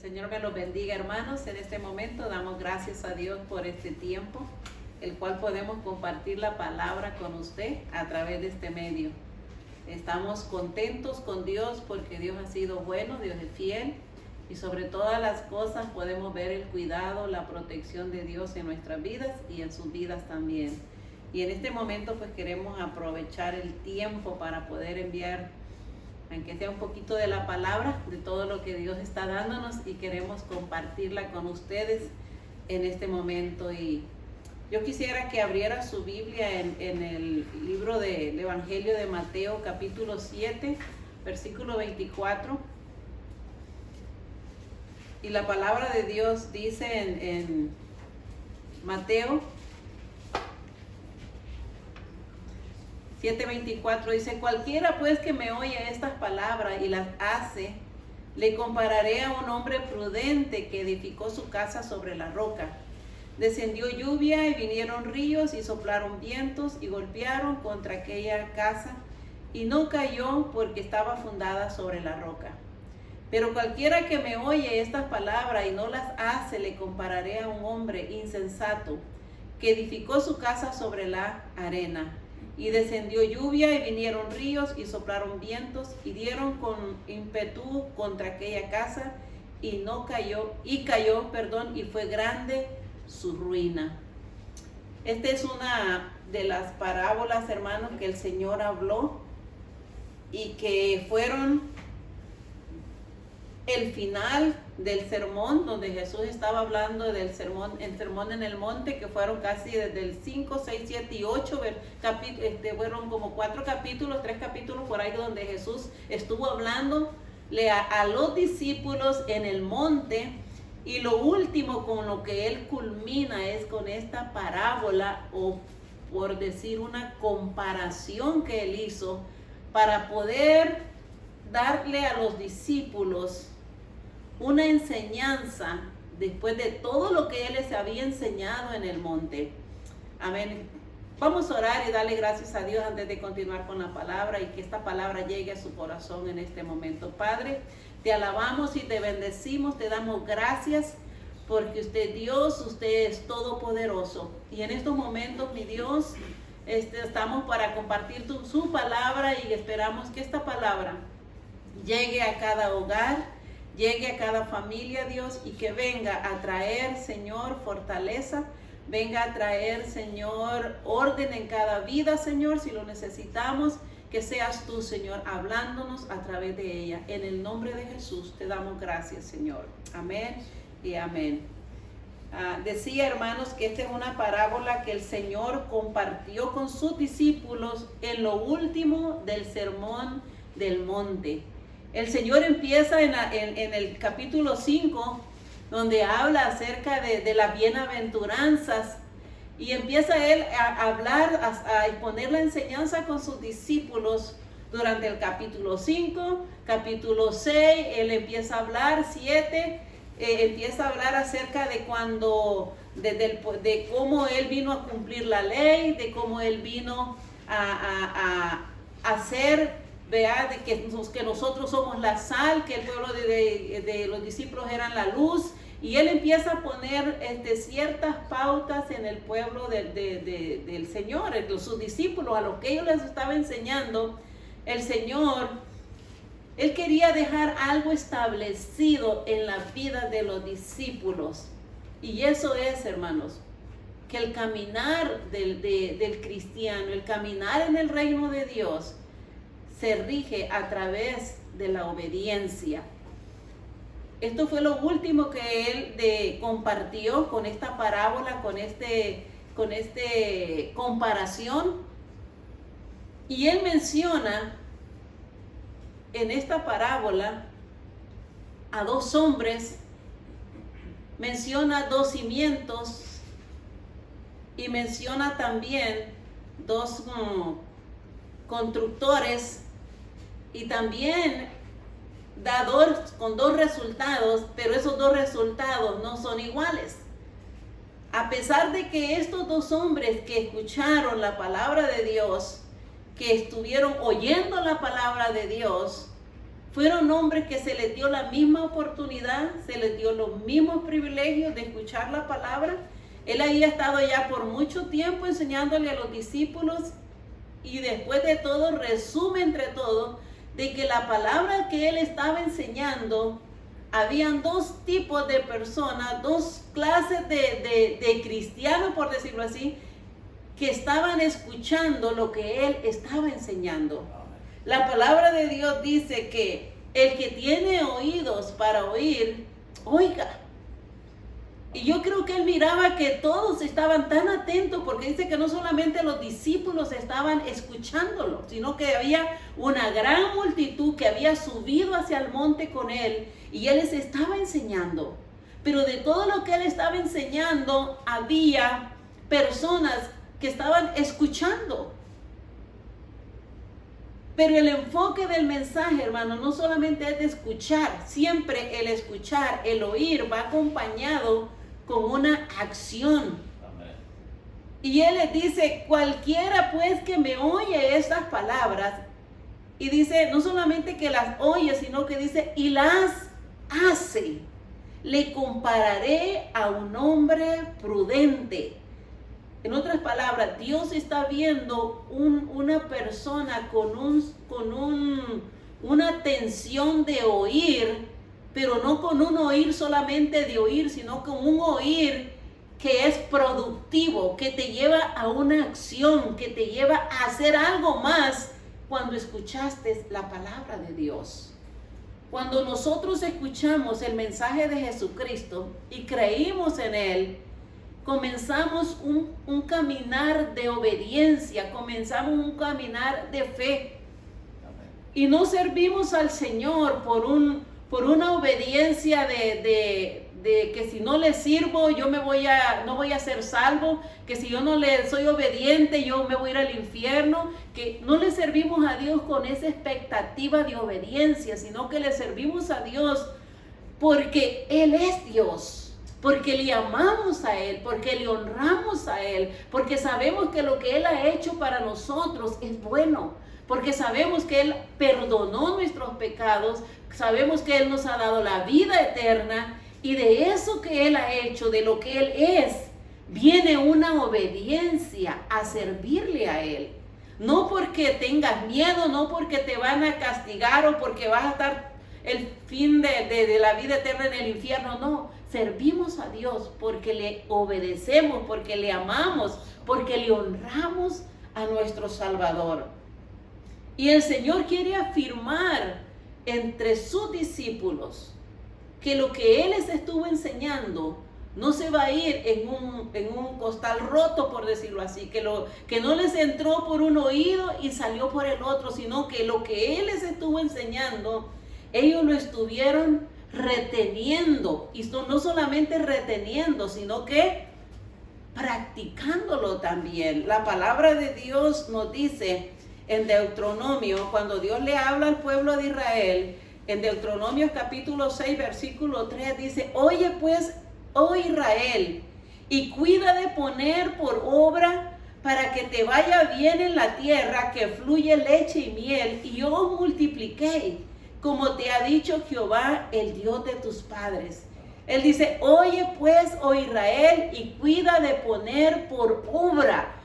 Señor me los bendiga, hermanos. En este momento damos gracias a Dios por este tiempo, el cual podemos compartir la palabra con usted a través de este medio. Estamos contentos con Dios porque Dios ha sido bueno, Dios es fiel, y sobre todas las cosas podemos ver el cuidado, la protección de Dios en nuestras vidas y en sus vidas también. Y en este momento pues queremos aprovechar el tiempo para poder enviar, aunque sea un poquito de la palabra, de todo lo que Dios está dándonos, y queremos compartirla con ustedes en este momento. Y yo quisiera que abriera su Biblia en el libro del Evangelio de Mateo, capítulo 7, versículo 24. Y la palabra de Dios dice en Mateo 7:24, dice: cualquiera pues que me oye estas palabras y las hace, le compararé a un hombre prudente que edificó su casa sobre la roca. Descendió lluvia y vinieron ríos y soplaron vientos y golpearon contra aquella casa, y no cayó porque estaba fundada sobre la roca. Pero cualquiera que me oye estas palabras y no las hace, le compararé a un hombre insensato que edificó su casa sobre la arena. Y descendió lluvia y vinieron ríos y soplaron vientos y dieron con ímpetu contra aquella casa, y no cayó, y fue grande su ruina. Esta es una de las parábolas, hermanos, que el Señor habló y que fueron el final del sermón, donde Jesús estaba hablando del sermón, el sermón en el monte, que fueron casi desde el 5, 6, 7 y 8 fueron como 4 capítulos, 3 capítulos por ahí, donde Jesús estuvo hablando a los discípulos en el monte. Y lo último con lo que él culmina es con esta parábola, o por decir una comparación que él hizo para poder darle a los discípulos una enseñanza después de todo lo que él les había enseñado en el monte. Amén. Vamos a orar y darle gracias a Dios antes de continuar con la palabra, y que esta palabra llegue a su corazón en este momento. Padre, te alabamos y te bendecimos, te damos gracias porque usted Dios, usted es todopoderoso. Y en estos momentos, mi Dios, estamos para compartir su palabra, y esperamos que esta palabra llegue a cada hogar, llegue a cada familia, Dios, y que venga a traer, Señor, fortaleza, venga a traer, Señor, orden en cada vida, Señor, si lo necesitamos, que seas tú, Señor, hablándonos a través de ella. En el nombre de Jesús te damos gracias, Señor. Amén y amén. Decía, hermanos, que esta es una parábola que el Señor compartió con sus discípulos en lo último del sermón del monte. El Señor empieza en el capítulo 5, donde habla acerca de las bienaventuranzas, y empieza él a hablar, a exponer la enseñanza con sus discípulos durante el capítulo 5, capítulo 6, él empieza a hablar, 7, empieza a hablar acerca de de cómo él vino a cumplir la ley, de cómo él vino a hacer, vea, de que nosotros somos la sal, que el pueblo de los discípulos eran la luz, y él empieza a poner ciertas pautas en el pueblo del Señor, sus discípulos, a lo que ellos les estaba enseñando. El Señor, él quería dejar algo establecido en la vida de los discípulos, y eso es, hermanos, que el caminar del cristiano, el caminar en el reino de Dios, se rige a través de la obediencia. Esto fue lo último que él compartió con esta parábola, con comparación. Y él menciona en esta parábola a 2 hombres, menciona 2 cimientos, y menciona también 2 constructores, y también da con 2 resultados, pero esos 2 resultados no son iguales. A pesar de que estos 2 hombres que escucharon la palabra de Dios, que estuvieron oyendo la palabra de Dios, Fueron hombres que se les dio la misma oportunidad, se les dio los mismos privilegios de escuchar la palabra. Él había estado ya por mucho tiempo enseñándole a los discípulos, y después de todo resume entre todo de que la palabra que él estaba enseñando, habían dos tipos de personas, dos clases de cristianos, por decirlo así, que estaban escuchando lo que él estaba enseñando. La palabra de Dios dice que el que tiene oídos para oír, oiga. Y yo creo que él miraba que todos estaban tan atentos, porque dice que no solamente los discípulos estaban escuchándolo, sino que había una gran multitud que había subido hacia el monte con él y él les estaba enseñando. Pero de todo lo que él estaba enseñando, había personas que estaban escuchando. Pero el enfoque del mensaje, hermano, no solamente es de escuchar. Siempre el escuchar, el oír, va acompañado con una acción. Amén. Y él les dice, cualquiera pues que me oye estas palabras, y dice, no solamente que las oye, sino que dice, y las hace, le compararé a un hombre prudente. En otras palabras, Dios está viendo una persona con una atención de oír, pero no con un oír solamente de oír, sino con un oír que es productivo, que te lleva a una acción, que te lleva a hacer algo más cuando escuchaste la palabra de Dios. Cuando nosotros escuchamos el mensaje de Jesucristo y creímos en Él, comenzamos un caminar de obediencia, comenzamos un caminar de fe. Y no servimos al Señor por una obediencia de que si no le sirvo yo no voy a ser salvo, que si yo no le soy obediente yo me voy a ir al infierno, que no le servimos a Dios con esa expectativa de obediencia, sino que le servimos a Dios porque Él es Dios, porque le amamos a Él, porque le honramos a Él, porque sabemos que lo que Él ha hecho para nosotros es bueno, porque sabemos que Él perdonó nuestros pecados, sabemos que Él nos ha dado la vida eterna, y de eso que Él ha hecho, de lo que Él es, viene una obediencia a servirle a Él. No porque tengas miedo, no porque te van a castigar o porque vas a estar el fin de la vida eterna en el infierno, no. Servimos a Dios porque le obedecemos, porque le amamos, porque le honramos a nuestro Salvador. Y el Señor quiere afirmar entre sus discípulos que lo que Él les estuvo enseñando no se va a ir en un costal roto, por decirlo así, que no les entró por un oído y salió por el otro, sino que lo que Él les estuvo enseñando, ellos lo estuvieron reteniendo, y no solamente reteniendo, sino que practicándolo también. La palabra de Dios nos dice en Deuteronomio, cuando Dios le habla al pueblo de Israel, en Deuteronomio capítulo 6, versículo 3, dice, oye pues, oh Israel, y cuida de poner por obra para que te vaya bien en la tierra que fluye leche y miel, y yo os multipliqué, como te ha dicho Jehová, el Dios de tus padres. Él dice, oye pues, oh Israel, y cuida de poner por obra.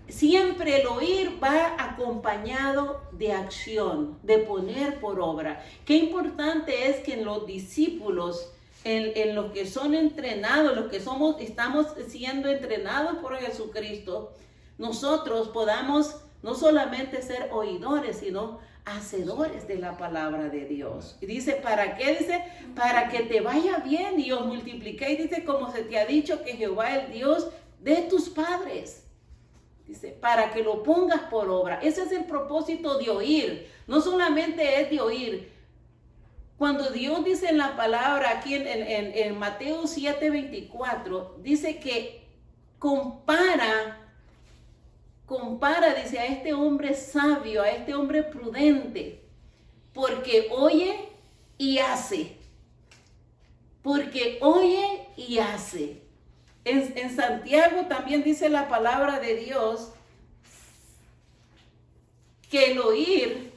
Siempre el oír va acompañado de acción, de poner por obra. Qué importante es que en los discípulos, en los que son entrenados, los que estamos siendo entrenados por Jesucristo, nosotros podamos no solamente ser oidores, sino hacedores de la palabra de Dios. Y dice, ¿para qué? Dice, para que te vaya bien y os multipliquéis. Dice, como se te ha dicho que Jehová es el Dios de tus padres. Dice, para que lo pongas por obra. Ese es el propósito de oír. No solamente es de oír. Cuando Dios dice en la palabra, aquí en Mateo 7:24, dice que compara, dice, a este hombre sabio, a este hombre prudente, porque oye y hace. Porque oye y hace. En Santiago también dice la palabra de Dios que el oír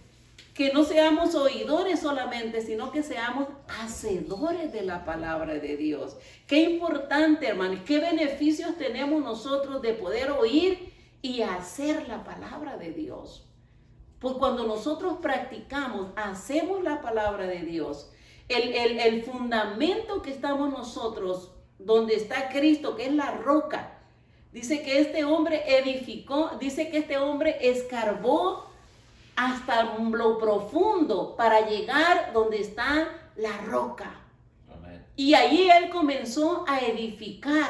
que no seamos oidores solamente, sino que seamos hacedores de la palabra de Dios. Qué importante, hermanos, qué beneficios tenemos nosotros de poder oír y hacer la palabra de Dios. Pues cuando nosotros practicamos, hacemos la palabra de Dios, el fundamento que estamos nosotros, donde está Cristo, que es la roca, dice que este hombre edificó, dice que este hombre escarbó hasta lo profundo para llegar donde está la roca. Amén. Y allí él comenzó a edificar.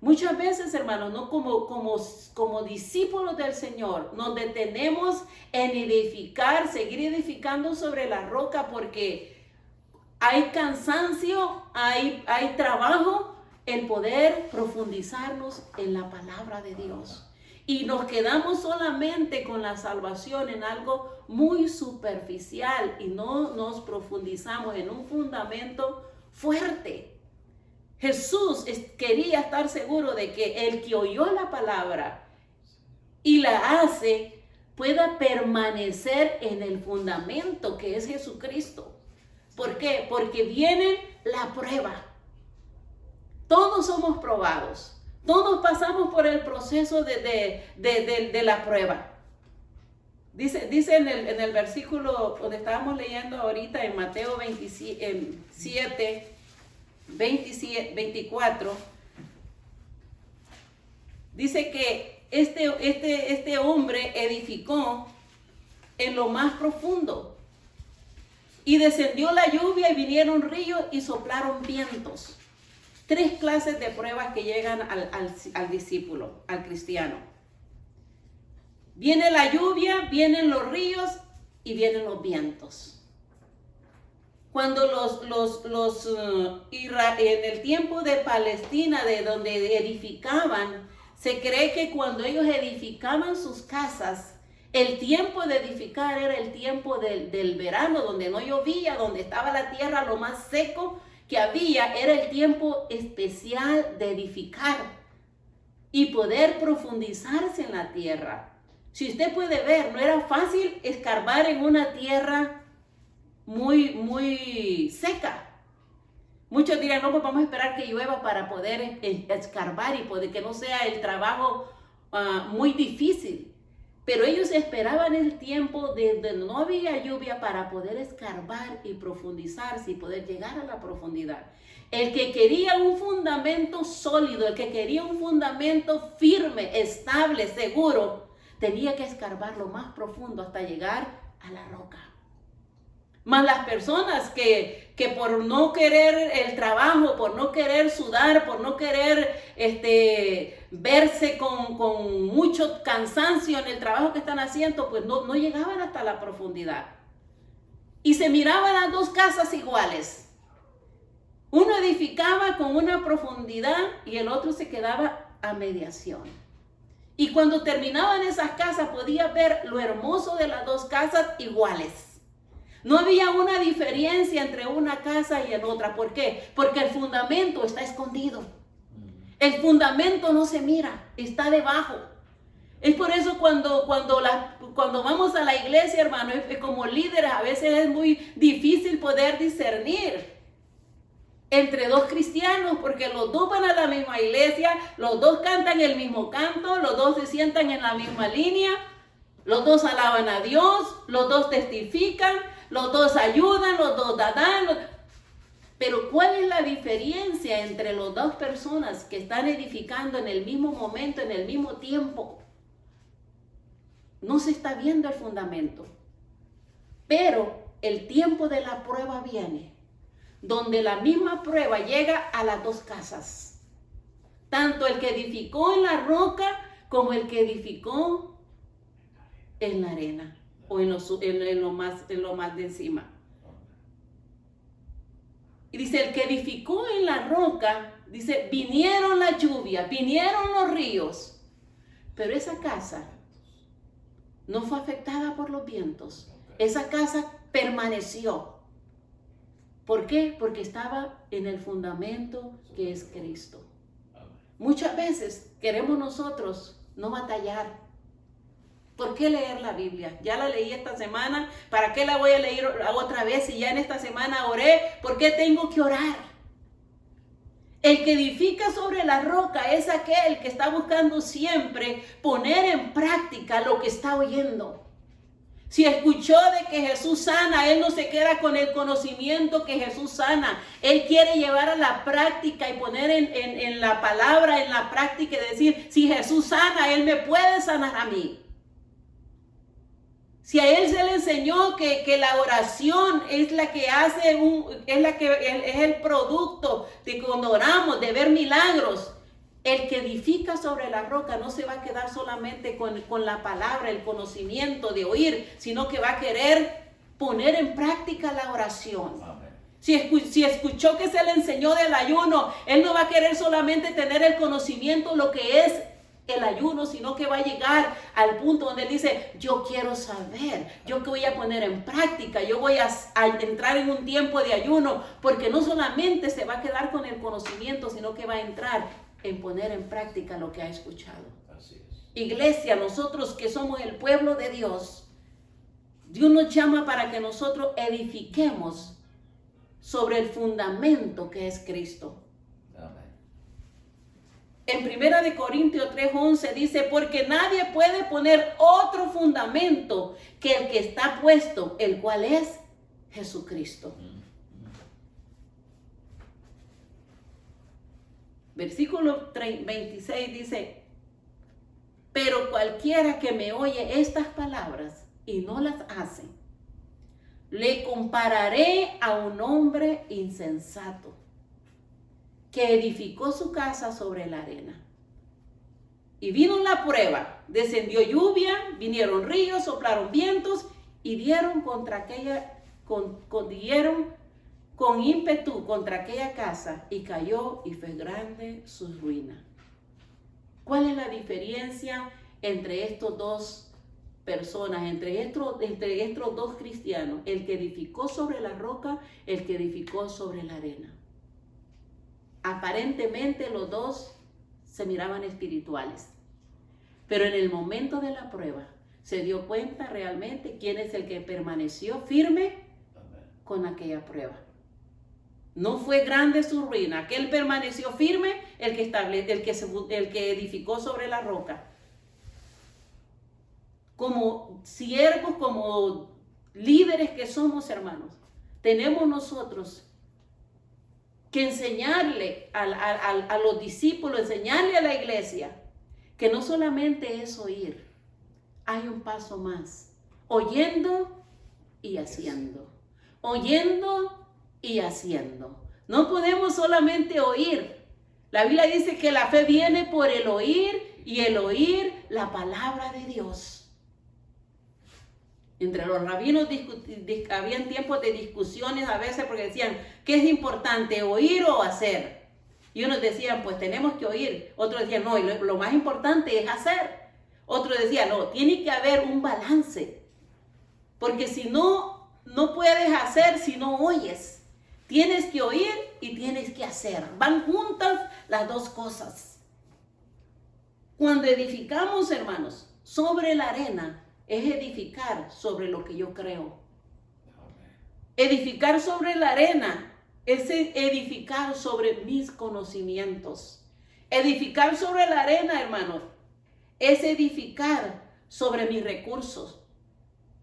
Muchas veces, hermanos, ¿no? como discípulos del Señor, nos detenemos en edificar, seguir edificando sobre la roca, porque hay cansancio, hay trabajo en poder profundizarnos en la palabra de Dios. Y nos quedamos solamente con la salvación en algo muy superficial y no nos profundizamos en un fundamento fuerte. Jesús quería estar seguro de que el que oyó la palabra y la hace pueda permanecer en el fundamento que es Jesucristo. ¿Por qué? Porque viene la prueba. Todos somos probados. Todos pasamos por el proceso de la prueba. Dice en el versículo donde estábamos leyendo ahorita en Mateo 27, 24, dice que este hombre edificó en lo más profundo. Y descendió la lluvia y vinieron ríos y soplaron vientos. 3 clases de pruebas que llegan al discípulo, al cristiano. Viene la lluvia, vienen los ríos y vienen los vientos. Cuando en el tiempo de Palestina, de donde edificaban, se cree que cuando ellos edificaban sus casas, el tiempo de edificar era el tiempo del verano, donde no llovía, donde estaba la tierra lo más seco que había, era el tiempo especial de edificar y poder profundizarse en la tierra. Si usted puede ver, no era fácil escarbar en una tierra muy seca. Muchos dirán, no, pues vamos a esperar que llueva para poder escarbar y poder que no sea el trabajo muy difícil. Pero ellos esperaban el tiempo de no había lluvia para poder escarbar y profundizarse y poder llegar a la profundidad. El que quería un fundamento sólido, el que quería un fundamento firme, estable, seguro, tenía que escarbar lo más profundo hasta llegar a la roca. Más las personas que por no querer el trabajo, por no querer sudar, por no querer verse con mucho cansancio en el trabajo que están haciendo, pues no llegaban hasta la profundidad. Y se miraban las 2 casas iguales. Uno edificaba con una profundidad y el otro se quedaba a mediación. Y cuando terminaban esas casas podía ver lo hermoso de las 2 casas iguales. No había una diferencia entre una casa y en otra. ¿Por qué? Porque el fundamento está escondido. El fundamento no se mira, está debajo. Es por eso cuando vamos a la iglesia, hermano, como líderes, a veces es muy difícil poder discernir entre 2 cristianos, porque los 2 van a la misma iglesia, los 2 cantan el mismo canto, los 2 se sientan en la misma línea, los 2 alaban a Dios, los 2 testifican, los 2 ayudan, los 2 dan. Pero ¿cuál es la diferencia entre las 2 personas que están edificando en el mismo momento, en el mismo tiempo? No se está viendo el fundamento. Pero el tiempo de la prueba viene, donde la misma prueba llega a las 2 casas. Tanto el que edificó en la roca como el que edificó en la arena o en lo más de encima. Y dice, el que edificó en la roca, dice, vinieron la lluvia, vinieron los ríos, pero esa casa no fue afectada por los vientos. Esa casa permaneció. ¿Por qué? Porque estaba en el fundamento que es Cristo. Muchas veces queremos nosotros no batallar. ¿Por qué leer la Biblia? Ya la leí esta semana, ¿para qué la voy a leer otra vez si ya en esta semana oré? ¿Por qué tengo que orar? El que edifica sobre la roca es aquel que está buscando siempre poner en práctica lo que está oyendo. Si escuchó de que Jesús sana, él no se queda con el conocimiento que Jesús sana. Él quiere llevar a la práctica y poner en la palabra, en la práctica y decir, si Jesús sana, él me puede sanar a mí. Si a él se le enseñó que la oración es la que hace es el producto de cuando oramos, de ver milagros. El que edifica sobre la roca no se va a quedar solamente con la palabra, el conocimiento de oír, sino que va a querer poner en práctica la oración. Si escuchó que se le enseñó del ayuno, él no va a querer solamente tener el conocimiento, lo que es el ayuno, sino que va a llegar al punto donde él dice, yo quiero saber, yo que voy a poner en práctica, yo voy a entrar en un tiempo de ayuno, porque no solamente se va a quedar con el conocimiento, sino que va a entrar en poner en práctica lo que ha escuchado. Así es. Iglesia, nosotros que somos el pueblo de Dios, Dios nos llama para que nosotros edifiquemos sobre el fundamento que es Cristo. En 1 Corintios 3:11 dice, porque nadie puede poner otro fundamento que el que está puesto, el cual es Jesucristo. Versículo 26 dice, pero cualquiera que me oye estas palabras y no las hace, le compararé a un hombre insensato que edificó su casa sobre la arena. Y vino la prueba, descendió lluvia, vinieron ríos, soplaron vientos y dieron con ímpetu contra aquella casa y cayó y fue grande su ruina. ¿Cuál es la diferencia entre estos dos personas, entre estos dos cristianos? El que edificó sobre la roca, el que edificó sobre la arena. Aparentemente los dos se miraban espirituales, pero en el momento de la prueba se dio cuenta realmente quién es el que permaneció firme con aquella prueba. No fue grande su ruina, aquel permaneció firme, el que edificó sobre la roca. Como siervos, como líderes que somos, hermanos, tenemos nosotros que enseñarle a los discípulos, enseñarle a la iglesia, que no solamente es oír, hay un paso más, oyendo y haciendo, oyendo y haciendo. No podemos solamente oír. La Biblia dice que la fe viene por el oír y el oír la palabra de Dios. Entre los rabinos habían tiempos de discusiones a veces porque decían, ¿qué es importante, oír o hacer? Y unos decían, pues tenemos que oír. Otros decían, no, lo más importante es hacer. Otros decían, no, tiene que haber un balance. Porque si no, no puedes hacer si no oyes. Tienes que oír y tienes que hacer. Van juntas las dos cosas. Cuando edificamos, hermanos, sobre la arena, es edificar sobre lo que yo creo. Edificar sobre la arena es edificar sobre mis conocimientos. Edificar sobre la arena, hermanos, es edificar sobre mis recursos,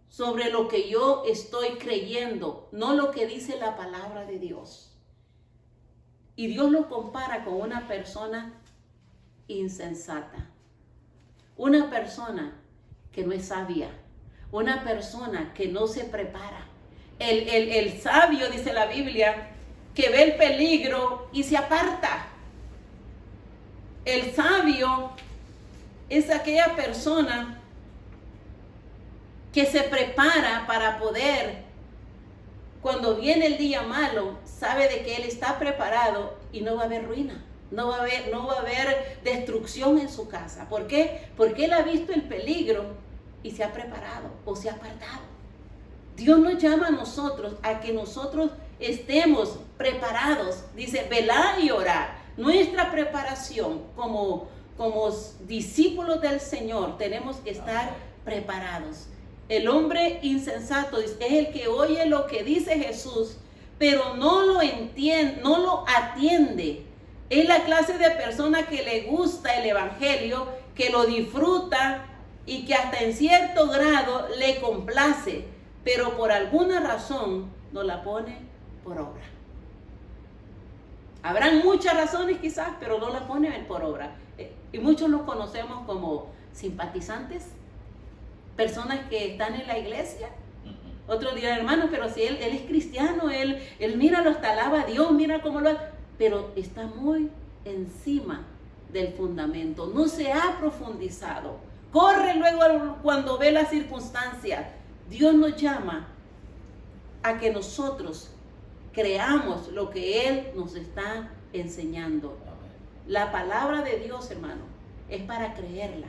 sobre lo que yo estoy creyendo, no lo que dice la palabra de Dios. Y Dios lo compara con una persona insensata, una persona que no es sabia, una persona que no se prepara. El sabio, dice la Biblia, que ve el peligro y se aparta. El sabio es aquella persona que se prepara para poder, cuando viene el día malo, sabe de que él está preparado y no va a haber ruina. No va a haber destrucción en su casa. ¿Por qué? Porque él ha visto el peligro y se ha preparado o se ha apartado. Dios nos llama a nosotros a que nosotros estemos preparados. Dice, velad y orad. Nuestra preparación como discípulos del Señor, tenemos que estar preparados. El hombre insensato es el que oye lo que dice Jesús, pero no lo entiende, no lo atiende. Es la clase de persona que le gusta el evangelio, que lo disfruta y que hasta en cierto grado le complace, pero por alguna razón no la pone por obra. Habrán muchas razones quizás, pero no la pone por obra. Y muchos los conocemos como simpatizantes, personas que están en la iglesia. Otros dirán, hermano, pero si él es cristiano, él mira, hasta alaba a Dios, mira cómo lo hace, pero está muy encima del fundamento, no se ha profundizado. Corre luego cuando ve las circunstancias. Dios nos llama a que nosotros creamos lo que Él nos está enseñando. La palabra de Dios, hermano, es para creerla.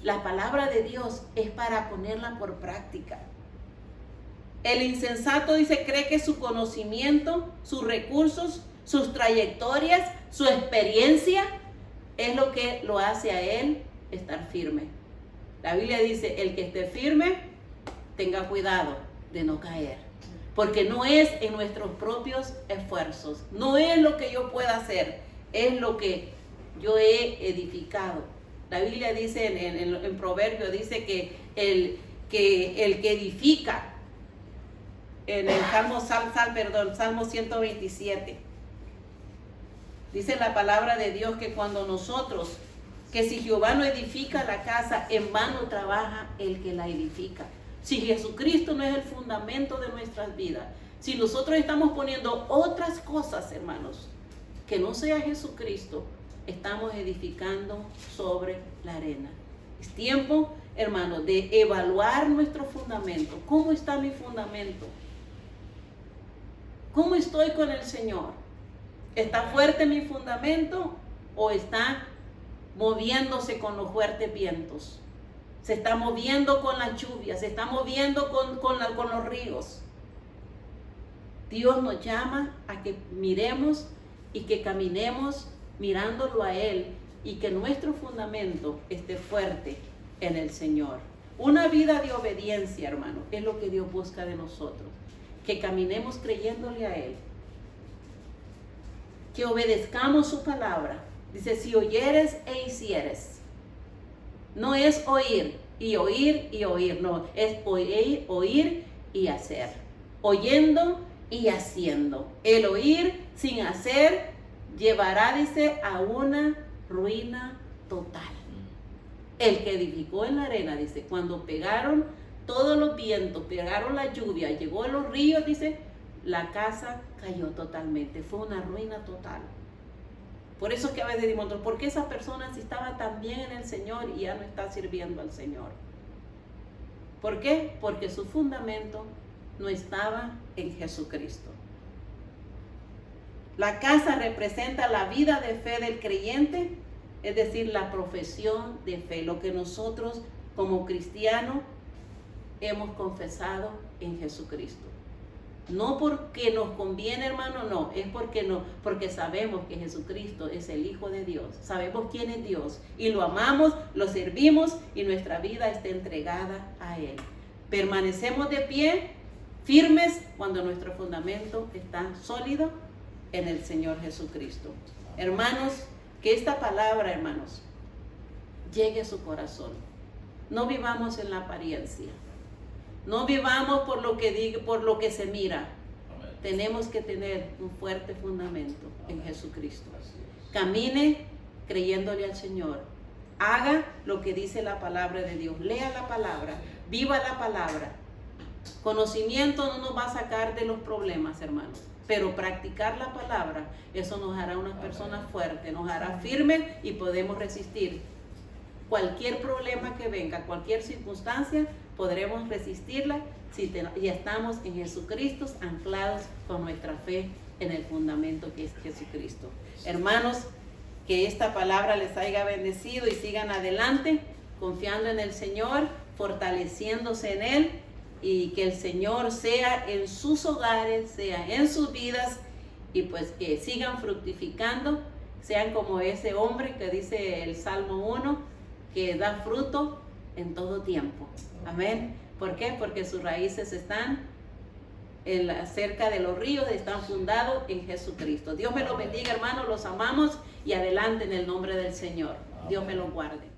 La palabra de Dios es para ponerla por práctica. El insensato dice, cree que su conocimiento, sus recursos, sus trayectorias, su experiencia es lo que lo hace a él estar firme. La Biblia dice, el que esté firme, tenga cuidado de no caer. Porque no es en nuestros propios esfuerzos, no es lo que yo pueda hacer, es lo que yo he edificado. La Biblia dice en Proverbios, dice que el que edifica, en el Salmo 127, dice la palabra de Dios que cuando nosotros, que si Jehová no edifica la casa, en vano trabaja el que la edifica. Si Jesucristo no es el fundamento de nuestras vidas, si nosotros estamos poniendo otras cosas, hermanos, que no sea Jesucristo, estamos edificando sobre la arena. Es tiempo, hermanos, de evaluar nuestro fundamento. ¿Cómo está mi fundamento? ¿Cómo estoy con el Señor? ¿Está fuerte mi fundamento o está moviéndose con los fuertes vientos? Se está moviendo con las lluvias, se está moviendo con los ríos. Dios nos llama a que miremos y que caminemos mirándolo a Él y que nuestro fundamento esté fuerte en el Señor. Una vida de obediencia, hermano, es lo que Dios busca de nosotros. Que caminemos creyéndole a Él. Que obedezcamos su palabra. Dice, si oyeres e hicieres. No es oír y oír y oír, no, es oír y hacer. Oyendo y haciendo. El oír sin hacer llevará, dice, a una ruina total. El que edificó en la arena, dice, cuando pegaron todos los vientos, pegaron la lluvia, llegó a los ríos, dice, la casa cayó totalmente, fue una ruina total. Por eso es que a veces decimos, ¿por qué esa persona si estaba tan bien en el Señor y ya no está sirviendo al Señor? ¿Por qué? Porque su fundamento no estaba en Jesucristo. La casa representa la vida de fe del creyente, es decir, la profesión de fe, lo que nosotros como cristianos hemos confesado en Jesucristo. No porque nos conviene, hermano, no, es porque sabemos que Jesucristo es el Hijo de Dios, sabemos quién es Dios y lo amamos, lo servimos y nuestra vida está entregada a Él. Permanecemos de pie, firmes, cuando nuestro fundamento está sólido en el Señor Jesucristo. Hermanos, que esta palabra, hermanos, llegue a su corazón. No vivamos en la apariencia. No vivamos por lo que se mira. Amén. Tenemos que tener un fuerte fundamento en Jesucristo. Camine creyéndole al Señor. Haga lo que dice la palabra de Dios. Lea la palabra. Viva la palabra. Conocimiento no nos va a sacar de los problemas, hermanos. Pero practicar la palabra, eso nos hará unas personas fuertes, nos hará firmes y podemos resistir cualquier problema que venga, cualquier circunstancia. Podremos resistirla si ya estamos en Jesucristo, anclados con nuestra fe en el fundamento que es Jesucristo. Hermanos, que esta palabra les haya bendecido y sigan adelante, confiando en el Señor, fortaleciéndose en Él, y que el Señor sea en sus hogares, sea en sus vidas, y pues que sigan fructificando, sean como ese hombre que dice el Salmo 1, que da fruto en todo tiempo. Amén. ¿Por qué? Porque sus raíces están cerca de los ríos, están fundados en Jesucristo. Dios me los bendiga, hermanos, los amamos y adelante en el nombre del Señor. Dios me los guarde.